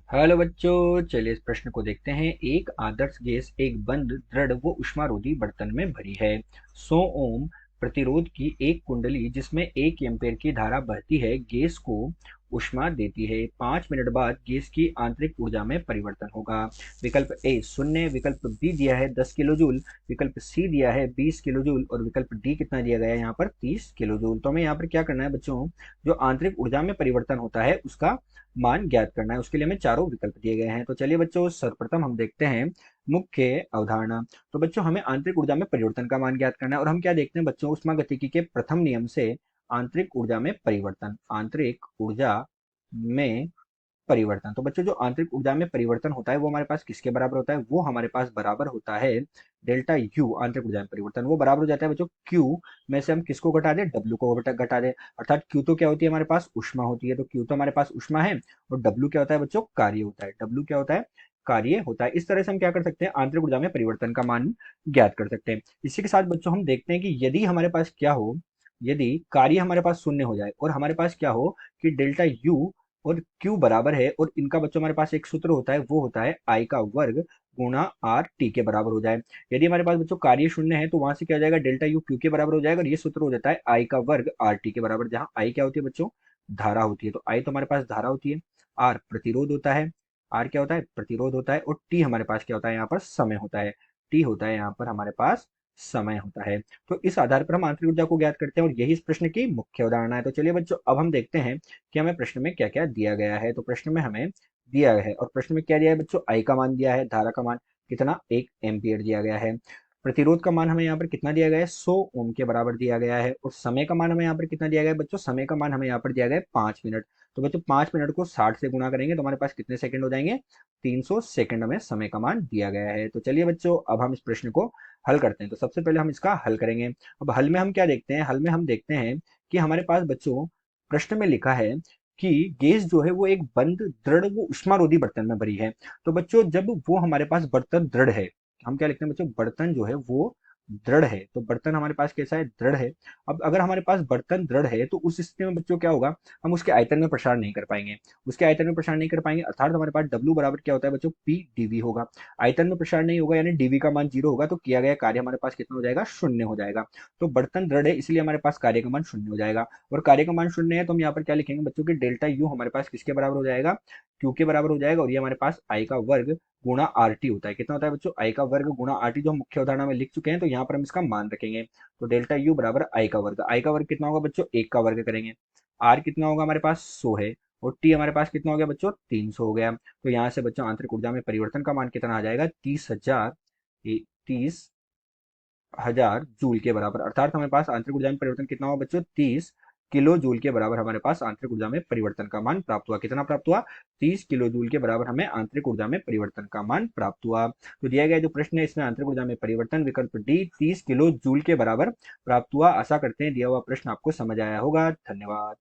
Hello बच्चों, चलिए इस प्रश्न को देखते हैं। एक आदर्श गैस एक बंद दृढ़ व ऊष्मारोधी बर्तन में भरी है। 100 ओम प्रतिरोध की एक कुंडली जिसमें 1 एम्पीयर की धारा बहती है गैस को ऊष्मा देती है। 5 मिनट बाद गैस की आंतरिक ऊर्जा में परिवर्तन होगा। विकल्प ए 0, विकल्प बी दिया है 10 किलो जूल, विकल्प सी दिया है 20 किलो जूल और विकल्प डी कितना दिया गया है यहाँ पर 30 किलो जूल। तो हमें यहाँ पर क्या करना है बच्चों, जो आंतरिक ऊर्जा में परिवर्तन होता है उसका मान ज्ञात करना है। उसके लिए हमें चारों विकल्प दिए गए हैं। तो चलिए बच्चों, सर्वप्रथम हम देखते हैं मुख्य अवधारणा। तो बच्चों, हमें आंतरिक ऊर्जा में परिवर्तन का मान ज्ञात करना है और हम क्या देखते हैं बच्चों, ऊष्मागतिकी के प्रथम नियम से आंतरिक ऊर्जा में परिवर्तन, आंतरिक ऊर्जा में परिवर्तन। तो बच्चों, जो आंतरिक ऊर्जा में परिवर्तन होता है वो हमारे पास किसके बराबर होता है? वो हमारे पास बराबर होता है डेल्टा यू। आंतरिक ऊर्जा में परिवर्तन वो बराबर हो जाता है बच्चों क्यू में से हम किसको घटा दें? डब्ल्यू को घटा दें। अर्थात क्यू तो क्या होती है हमारे पास? ऊष्मा होती है। तो क्यू तो हमारे पास ऊष्मा है और डब्ल्यू क्या होता है बच्चों? कार्य होता है। डब्ल्यू क्या होता है? कार्य होता है। इस तरह से हम क्या कर सकते हैं? आंतरिक ऊर्जा में परिवर्तन का मान ज्ञात कर सकते हैं। इसी के साथ बच्चों हम देखते हैं कि यदि हमारे पास क्या हो, यदि कार्य हमारे पास शून्य हो जाए और हमारे पास क्या हो कि डेल्टा यू और Q बराबर है, और इनका बच्चों हमारे पास एक सूत्र होता है, वो होता है I का वर्ग गुणा आर टी के बराबर हो जाए। यदि हमारे पास बच्चों कार्य शून्य है तो वहां से क्या हो जाएगा? डेल्टा यू क्यू के बराबर हो जाएगा और ये सूत्र हो जाता है I का वर्ग आर टी के बराबर, जहां I क्या होती है बच्चों? धारा होती है। तो I तो हमारे पास धारा होती है, R प्रतिरोध होता है, R क्या होता है? प्रतिरोध होता है, और T हमारे पास क्या होता है? यहाँ पर समय होता है। T होता है यहाँ पर हमारे पास समय होता है। तो इस आधार पर हम आंतरिक ऊर्जा को ज्ञात करते हैं और यही इस प्रश्न की मुख्य अवधारणा है। तो चलिए बच्चों, अब हम देखते हैं कि हमें प्रश्न में क्या क्या दिया गया है। तो प्रश्न में हमें दिया है, और प्रश्न में क्या दिया है बच्चों? आई का मान दिया है, धारा का मान कितना? 1 एम्पियर दिया गया है। प्रतिरोध का मान हमें यहाँ पर कितना दिया गया है? 100 ओम के बराबर दिया गया है। और समय का मान हमें यहाँ पर कितना दिया गया है बच्चों? समय का मान हमें यहाँ पर दिया गया है 5 मिनट। तो बच्चों 5 मिनट को 60 से गुणा करेंगे तो हमारे पास कितने सेकंड हो जाएंगे? 300 सेकंड हमें समय का मान दिया गया है। तो चलिए बच्चों, अब हम इस प्रश्न को हल करते हैं। तो सबसे पहले हम इसका हल करेंगे। अब हल में हम क्या देखते हैं? हल में हम देखते हैं कि हमारे पास बच्चों प्रश्न में लिखा है कि गैस जो है वो एक बंद दृढ़ वो ऊष्मारोधी बर्तन में भरी है। तो बच्चों, जब वो हमारे पास बर्तन दृढ़ है, हम क्या लिखते हैं बच्चों? बर्तन जो है वो दृढ़ है। तो बर्तन हमारे पास कैसा है? दृढ़ है। अब अगर हमारे पास बर्तन दृढ़ है तो उस स्थिति में बच्चों क्या होगा? हम उसके आयतन में प्रसार नहीं कर पाएंगे। उसके आयतन में प्रसार नहीं कर पाएंगे अर्थात हमारे पास डब्ल्यू बराबर क्या होता है बच्चों? पी डीवी होगा। आयतन में प्रसार नहीं होगा यानी डीवी का मान 0 होगा, तो किया गया कार्य हमारे पास कितना हो जाएगा? शून्य हो जाएगा। तो बर्तन दृढ़ है इसलिए हमारे पास कार्य का मान शून्य हो जाएगा। और कार्य का मान शून्य है तो हम यहाँ पर क्या लिखेंगे बच्चों की डेल्टा यू हमारे पास किसके बराबर हो जाएगा? क्यू के बराबर हो जाएगा। और ये हमारे पास आई का वर्ग गुणा आर टी होता है। कितना होता है बच्चों? आई का वर्ग गुणा आर टी, जो हम मुख्य उदाहरण में लिख चुके हैं, तो यहाँ पर हम इसका मान रखेंगे। तो डेल्टा यू बराबर आई का वर्ग, आई का वर्ग कितना होगा बच्चों? 1 का वर्ग करेंगे। आर कितना होगा हमारे पास? 100 है। और टी हमारे पास कितना हो गया बच्चों? 300 हो गया। तो यहाँ से बच्चों आंतरिक ऊर्जा में परिवर्तन का मान कितना आ जाएगा? 30,000, 30,000 जूल के बराबर। अर्थात हमारे पास आंतरिक ऊर्जा में परिवर्तन कितना हुआ बच्चों? 30 किलो जूल के बराबर हमारे पास आंतरिक ऊर्जा में परिवर्तन का मान प्राप्त हुआ। कितना प्राप्त हुआ? 30 किलो जूल के बराबर हमें आंतरिक ऊर्जा में परिवर्तन का मान प्राप्त हुआ। तो दिया गया जो प्रश्न है इसमें आंतरिक ऊर्जा में परिवर्तन विकल्प डी 30 किलो जूल के बराबर प्राप्त हुआ। आशा करते हैं दिया हुआ प्रश्न आपको समझ आया होगा। धन्यवाद।